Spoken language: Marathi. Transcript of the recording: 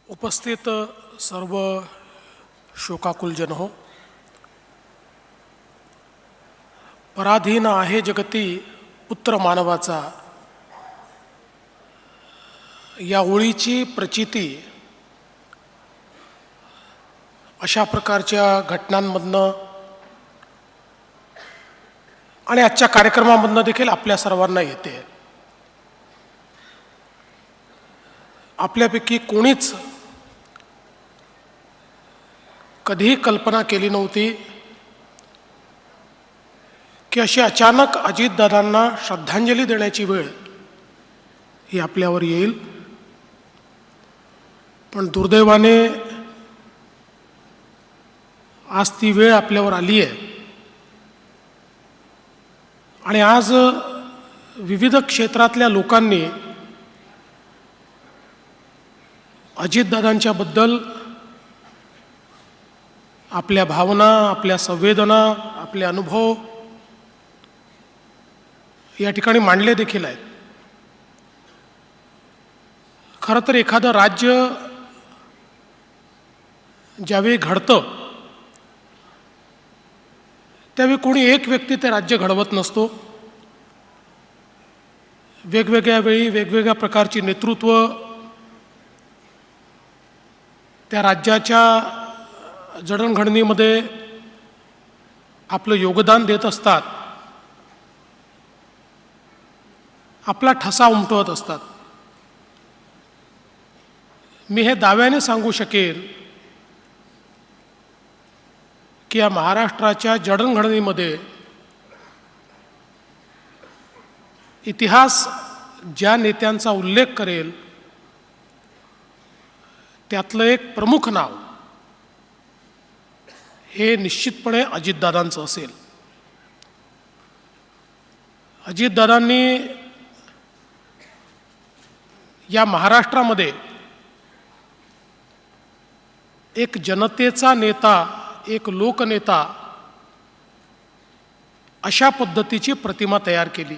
उपस्थित सर्व शोकाकुलजन हो, पराधीन आहे जगती पुत्र मानवाचा, या ओळीची प्रचिती अशा प्रकारच्या घटनांमधनं आणि आजच्या कार्यक्रमामधनं देखील आपल्या सर्वांना येते. आपल्यापैकी कोणीच कधीही कल्पना केली नव्हती की अशी अचानक अजितदादांना श्रद्धांजली देण्याची वेळ ही आपल्यावर येईल. पण दुर्दैवाने आज ती वेळ आपल्यावर आली आहे आणि आज विविध क्षेत्रातल्या लोकांनी अजितदादांच्या बद्दल आपल्या भावना, आपल्या संवेदना, आपले अनुभव या ठिकाणी मांडले देखील आहेत. खरं तर एखादं राज्य ज्यावेळी घडतं त्यावेळी कोणी एक व्यक्ती ते राज्य घडवत नसतो. वेगवेगळ्या वेळी वेगवेगळ्या प्रकारची नेतृत्व त्या राज्याच्या जडणघडणीमध्ये आपलं योगदान देत असतात, आपला ठसा उमटवत असतात. मी हे दाव्याने सांगू शकेन की या महाराष्ट्राच्या जडणघडणीमध्ये इतिहास ज्या नेत्यांचा उल्लेख करेल त्यातलं एक प्रमुख नाव हे निश्चितपणे अजितदादांचं असेल. अजितदादांनी या महाराष्ट्रामध्ये एक जनतेचा नेता, एक लोकनेता अशा पद्धतीची प्रतिमा तयार केली.